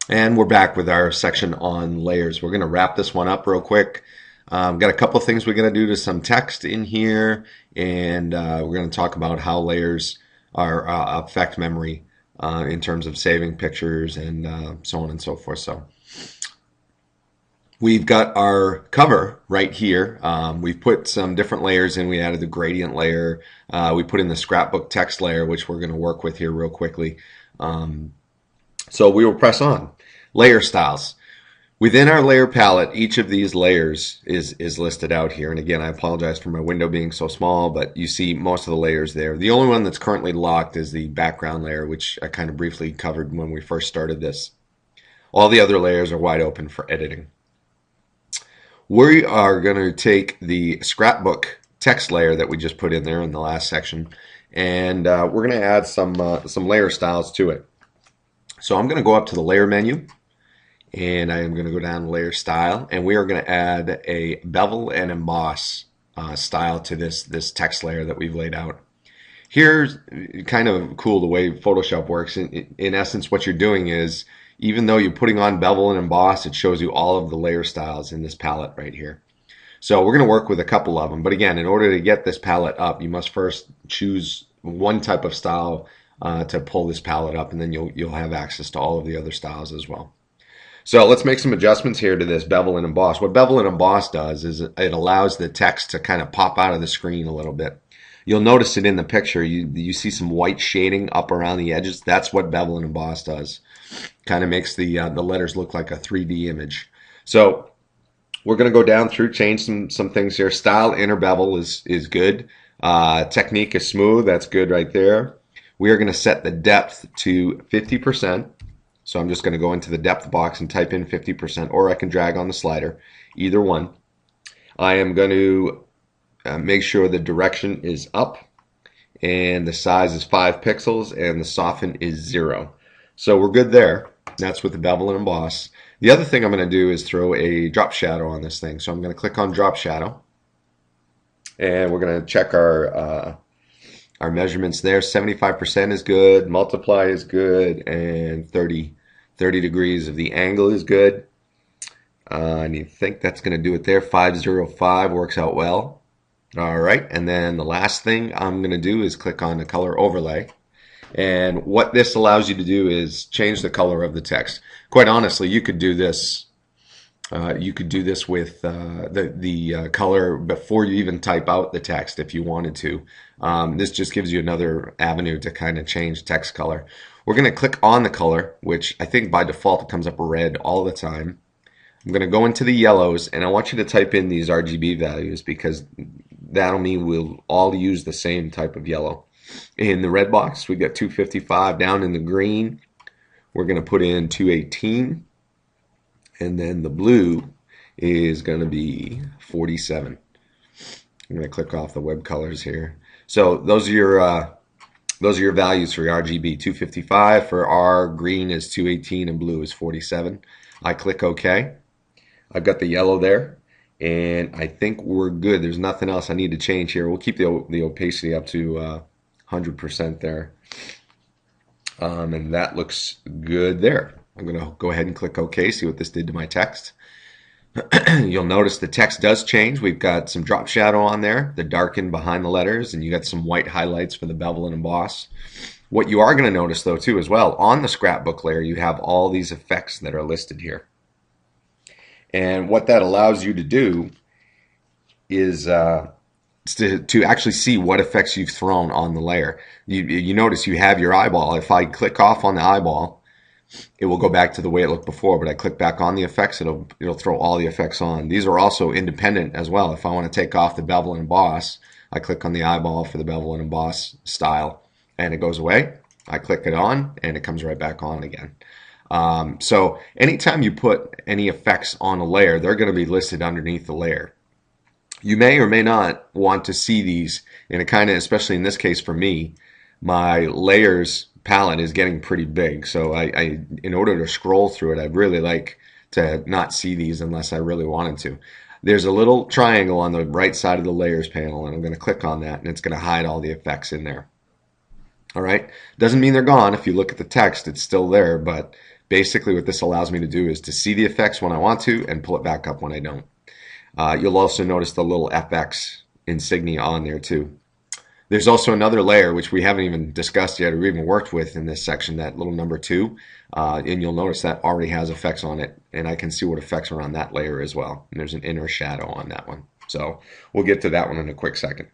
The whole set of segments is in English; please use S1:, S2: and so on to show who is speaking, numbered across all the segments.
S1: And we're back with our section on layers. We're going to wrap this one up real quick. Got a couple of things we're going to do to some text in here, and we're going to talk about how layers are affect memory in terms of saving pictures and so on and so forth. So we've got our cover right here. We've put some different layers in. We added the gradient layer. We put in the scrapbook text layer, which we're going to work with here real quickly. So we will press on. Layer styles. Within our layer palette, each of these layers is listed out here. And again, I apologize for my window being so small, but you see most of the layers there. The only one that's currently locked is the background layer, which I kind of briefly covered when we first started this. All the other layers are wide open for editing. We are going to take the scrapbook text layer that we just put in there in the last section, and we're going to add some layer styles to it. So I'm going to go up to the layer menu, and I am going to go down to layer style, and we are going to add a bevel and emboss style to this text layer that we've laid out. Here's kind of cool the way Photoshop works. In essence, what you're doing is, even though you're putting on bevel and emboss, it shows you all of the layer styles in this palette right here. So we're going to work with a couple of them. But again, in order to get this palette up, you must first choose one type of style to pull this palette up, and then you'll have access to all of the other styles as well. So let's make some adjustments here to this bevel and emboss. What bevel and emboss does is it allows the text to kind of pop out of the screen a little bit. You'll notice it in the picture. You see some white shading up around the edges. That's what bevel and emboss does. Kind of makes the letters look like a 3D image. So we're going to go down through, change some things here. Style inner bevel is good. Technique is smooth. That's good right there. We are going to set the depth to 50%. So I'm just going to go into the depth box and type in 50%, or I can drag on the slider, either one. I am going to make sure the direction is up, and the size is 5 pixels, and the soften is 0. So we're good there. That's with the bevel and emboss. The other thing I'm going to do is throw a drop shadow on this thing. So I'm going to click on drop shadow, and we're going to check our measurements there. 75% is good, multiply is good, and 30 degrees of the angle is good. And you think that's going to do it there. 505 works out well. All right, and then the last thing I'm going to do is click on the color overlay. And what this allows you to do is change the color of the text. Quite honestly, you could do this. You could do this with the color before you even type out the text if you wanted to. This just gives you another avenue to kind of change text color. We're going to click on the color, which I think by default it comes up red all the time. I'm going to go into the yellows, and I want you to type in these RGB values, because that'll mean we'll all use the same type of yellow. In the red box, we got 255. Down in the green, we're going to put in 218. And then the blue is going to be 47. I'm going to click off the web colors here. So those are your values for your RGB. 255 for R, green is 218, and blue is 47. I click OK. I've got the yellow there, and I think we're good. There's nothing else I need to change here. We'll keep the opacity up to 100% there. And that looks good there. I'm going to go ahead and click OK, see what this did to my text. You'll notice the text does change. We've got some drop shadow on there, the darken behind the letters, and you got some white highlights for the bevel and emboss. What you are going to notice, though, too, as well, on the scrapbook layer, you have all these effects that are listed here. And what that allows you to do is to actually see what effects you've thrown on the layer. You notice you have your eyeball. If I click off on the eyeball, it will go back to the way it looked before, but I click back on the effects, it'll throw all the effects on. These are also independent as well. If I want to take off the bevel and emboss, I click on the eyeball for the bevel and emboss style, and it goes away. I click it on, and it comes right back on again. So anytime you put any effects on a layer, they're going to be listed underneath the layer. You may or may not want to see these in a kind of, especially in this case for me, my layers palette is getting pretty big. So I in order to scroll through it, I'd really like to not see these unless I really wanted to. There's a little triangle on the right side of the layers panel, and I'm going to click on that, and it's going to hide all the effects in there. All right, doesn't mean they're gone. If you look at the text, it's still there, but Basically, what this allows me to do is to see the effects when I want to and pull it back up when I don't. You'll also notice the little FX insignia on there too. There's also another layer which we haven't even discussed yet or even worked with in this section, that little number 2, and you'll notice that already has effects on it, and I can see what effects are on that layer as well. And there's an inner shadow on that one. So we'll get to that one in a quick second.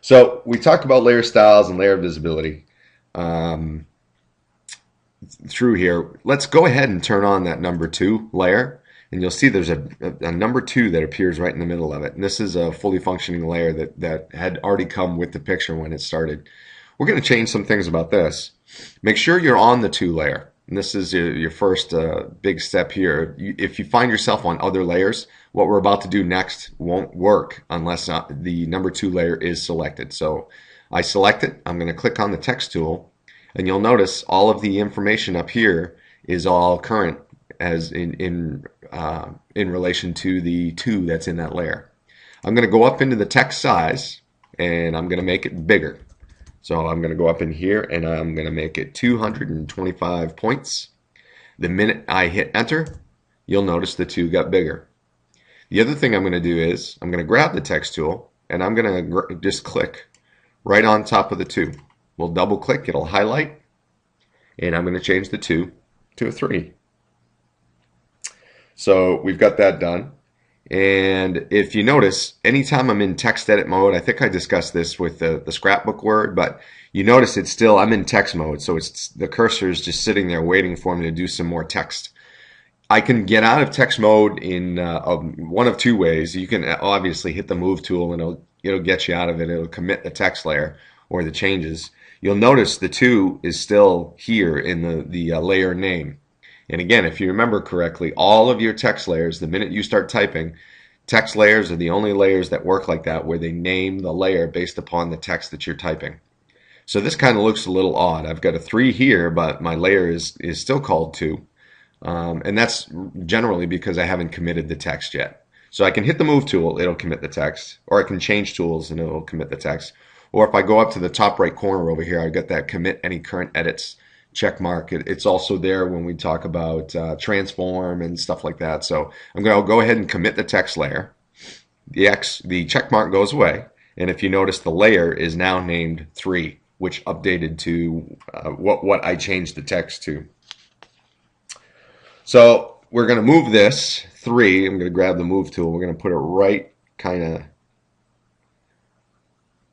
S1: So we talked about layer styles and layer visibility through here. Let's go ahead and turn on that number 2 layer. And you'll see there's a number 2 that appears right in the middle of it. And this is a fully functioning layer that had already come with the picture when it started. We're going to change some things about this. Make sure you're on the 2 layer. And this is your first big step here. If you find yourself on other layers, what we're about to do next won't work unless the number 2 layer is selected. So I select it. I'm going to click on the text tool. And you'll notice all of the information up here is all current as in relation to the 2 that's in that layer. I'm going to go up into the text size and I'm going to make it bigger. So I'm going to go up in here and I'm going to make it 225 points. The minute I hit enter, you'll notice the 2 got bigger. The other thing I'm going to do is I'm going to grab the text tool and I'm going to just click right on top of the 2. We'll double click, it'll highlight, and I'm going to change the 2 to a 3. So we've got that done. And if you notice, anytime I'm in text edit mode, I think I discussed this with the scrapbook word, but you notice it's still, I'm in text mode. So it's the cursor is just sitting there waiting for me to do some more text. I can get out of text mode in one of 2 ways. You can obviously hit the move tool and it'll get you out of it. It'll commit the text layer or the changes. You'll notice the 2 is still here in the layer name. And again, if you remember correctly, all of your text layers, the minute you start typing, text layers are the only layers that work like that, where they name the layer based upon the text that you're typing. So this kind of looks a little odd. I've got a 3 here, but my layer is still called 2. And that's generally because I haven't committed the text yet. So I can hit the move tool, it'll commit the text, or I can change tools and it'll commit the text. Or if I go up to the top right corner over here, I've got that commit any current edits check mark. It's also there when we talk about transform and stuff like that. So I'm going to go ahead and commit the text layer. The check mark goes away, and if you notice, the layer is now named 3, which updated to what I changed the text to. So we're going to move this 3. I'm going to grab the move tool. We're going to put it right kind of a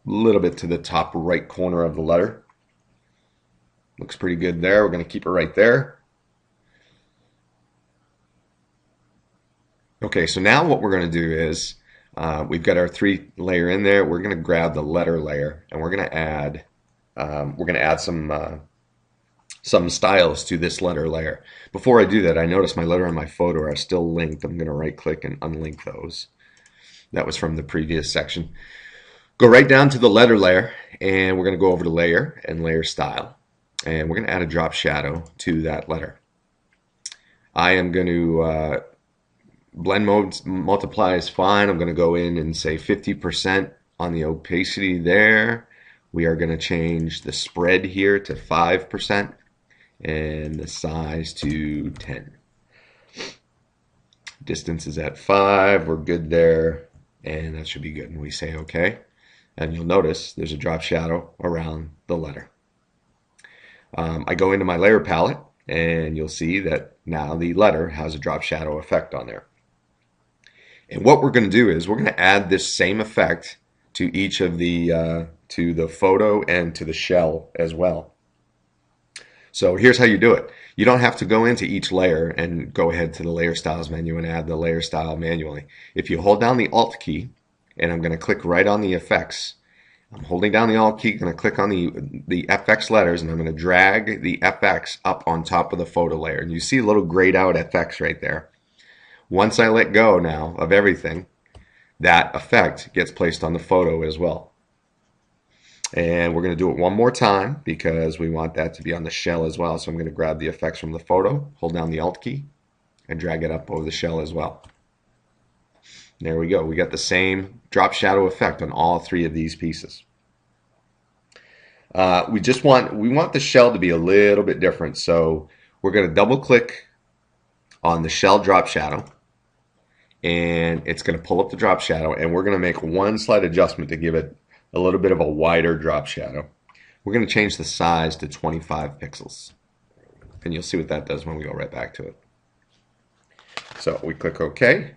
S1: little bit to the top right corner of the letter. Looks pretty good there. We're going to keep it right there. Okay, so now what we're going to do is we've got our 3 layer in there. We're going to grab the letter layer and we're going to add some styles to this letter layer. Before I do that, I notice my letter and my photo are still linked. I'm going to right click and unlink those. That was from the previous section. Go right down to the letter layer and we're going to go over to layer and layer style. And we're going to add a drop shadow to that letter. I am going to blend mode multiply is fine. I'm going to go in and say 50% on the opacity there. We are going to change the spread here to 5% and the size to 10. Distance is at 5. We're good there, and that should be good. And we say OK. And you'll notice there's a drop shadow around the letter. I go into my layer palette and you'll see that now the letter has a drop shadow effect on there. And what we're going to do is we're going to add this same effect to each of the photo and to the shell as well. So here's how you do it. You don't have to go into each layer and go ahead to the layer styles menu and add the layer style manually. If you hold down the Alt key, and I'm going to click right on the effects, I'm holding down the Alt key, going to click on the FX letters, and I'm going to drag the FX up on top of the photo layer. And you see a little grayed out FX right there. Once I let go now of everything, that effect gets placed on the photo as well. And we're going to do it one more time because we want that to be on the shell as well. So I'm going to grab the effects from the photo, hold down the Alt key, and drag it up over the shell as well. There we go. We got the same drop shadow effect on all 3 of these pieces. We want the shell to be a little bit different. So we're going to double click on the shell drop shadow, and it's going to pull up the drop shadow, and we're going to make one slight adjustment to give it a little bit of a wider drop shadow. We're going to change the size to 25 pixels, and you'll see what that does when we go right back to it. So we click OK,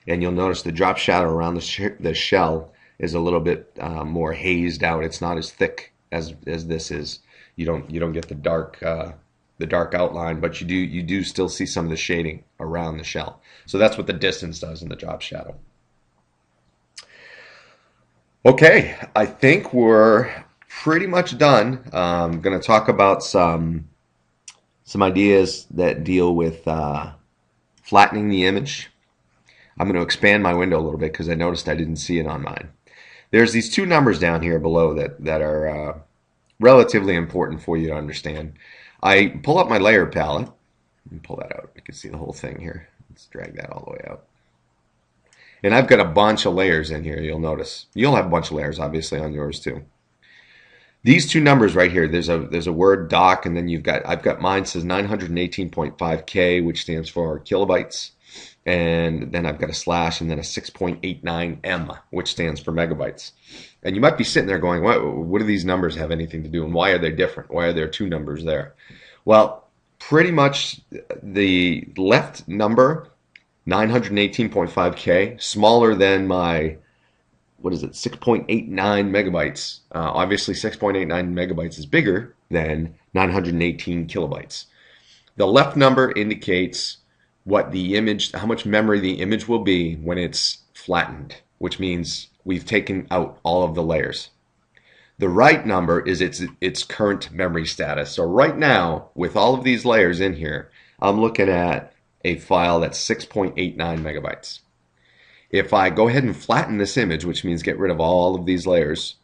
S1: and you'll notice the drop shadow around the shell is a little bit more hazed out. It's not as thick as this is. You don't get the dark outline, but you do still see some of the shading around the shell. So that's what the distance does in the drop shadow. Okay, I think we're pretty much done. I'm going to talk about some ideas that deal with flattening the image. I'm going to expand my window a little bit because I noticed I didn't see it on mine. There's these two numbers down here below that are relatively important for you to understand. I pull up my layer palette and pull that out. You can see the whole thing here. Let's drag that all the way out. And I've got a bunch of layers in here, you'll notice. You'll have a bunch of layers, obviously, on yours too. These two numbers right here, there's a word doc, and then I've got mine says 918.5K, which stands for kilobytes. And then I've got a slash and then a 6.89 M, which stands for megabytes. And you might be sitting there going, what do these numbers have anything to do, and why are they different? Why are there two numbers there? Well, pretty much the left number, 918.5K, smaller than my, 6.89 megabytes. Obviously, 6.89 megabytes is bigger than 918 kilobytes. The left number indicates what the image, how much memory the image will be when it's flattened, which means we've taken out all of the layers. The right number is its current memory status. So right now, with all of these layers in here, I'm looking at a file that's 6.89 megabytes. If I go ahead and flatten this image, which means get rid of all of these layers,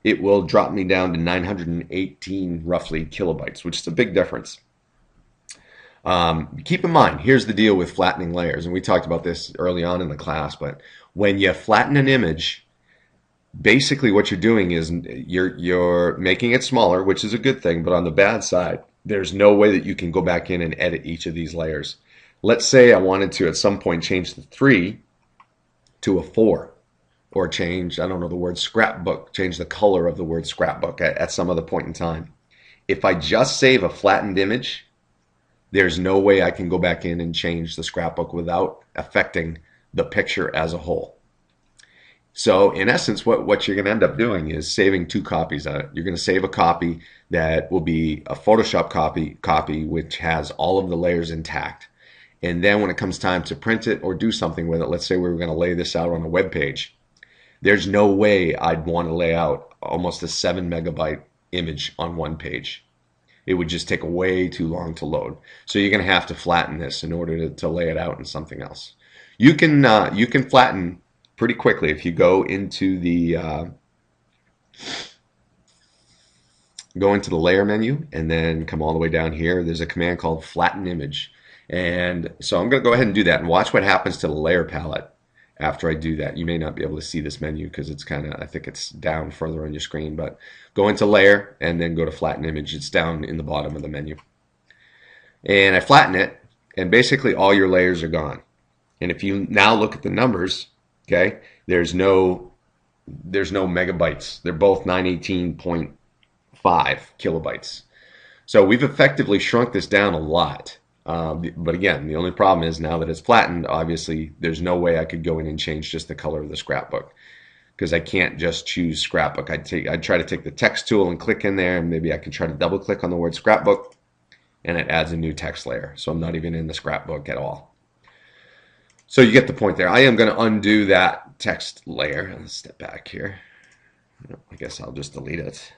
S1: it will drop me down to 918 roughly kilobytes, which is a big difference. Keep in mind, here's the deal with flattening layers, and we talked about this early on in the class, but when you flatten an image, basically what you're doing is you're making it smaller, which is a good thing, but on the bad side, there's no way that you can go back in and edit each of these layers. Let's say I wanted to at some point change the 3 to a 4, or change, I don't know, the word scrapbook, change the color of the word scrapbook at some other point in time. If I just save a flattened image, there's no way I can go back in and change the scrapbook without affecting the picture as a whole. So in essence, what you're going to end up doing is saving two copies of it. You're going to save a copy that will be a Photoshop copy which has all of the layers intact. And then when it comes time to print it or do something with it, let's say we were going to lay this out on a web page, there's no way I'd want to lay out almost a 7 megabyte image on one page. It would just take way too long to load. So you're going to have to flatten this in order to lay it out in something else. You can flatten pretty quickly if you go into the layer menu and then come all the way down here. There's a command called Flatten Image. And so I'm going to go ahead and do that and watch what happens to the layer palette after I do that. You may not be able to see this menu because it's I think it's down further on your screen, but go into layer and then go to Flatten Image. It's down in the bottom of the menu. And I flatten it, and basically all your layers are gone. And if you now look at the numbers, okay, there's no megabytes. They're both 918.5 kilobytes. So we've effectively shrunk this down a lot. But again, the only problem is now that it's flattened, obviously there's no way I could go in and change just the color of the scrapbook, because I can't just choose scrapbook. I'd try to take the text tool and click in there, and maybe I could try to double click on the word scrapbook, and it adds a new text layer. So I'm not even in the scrapbook at all. So you get the point there. I am going to undo that text layer. Let's step back here. I guess I'll just delete it.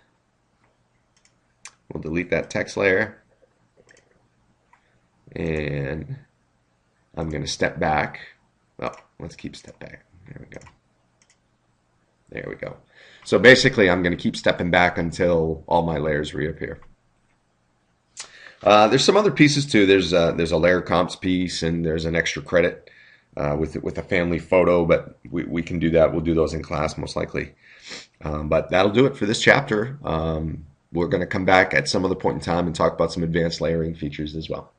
S1: We'll delete that text layer. And I'm going to step back. Well, let's keep step back. There we go. There we go. So basically, I'm going to keep stepping back until all my layers reappear. There's some other pieces too. There's a layer comps piece, and there's an extra credit with a family photo, but we can do that. We'll do those in class most likely. But that'll do it for this chapter. we're going to come back at some other point in time and talk about some advanced layering features as well.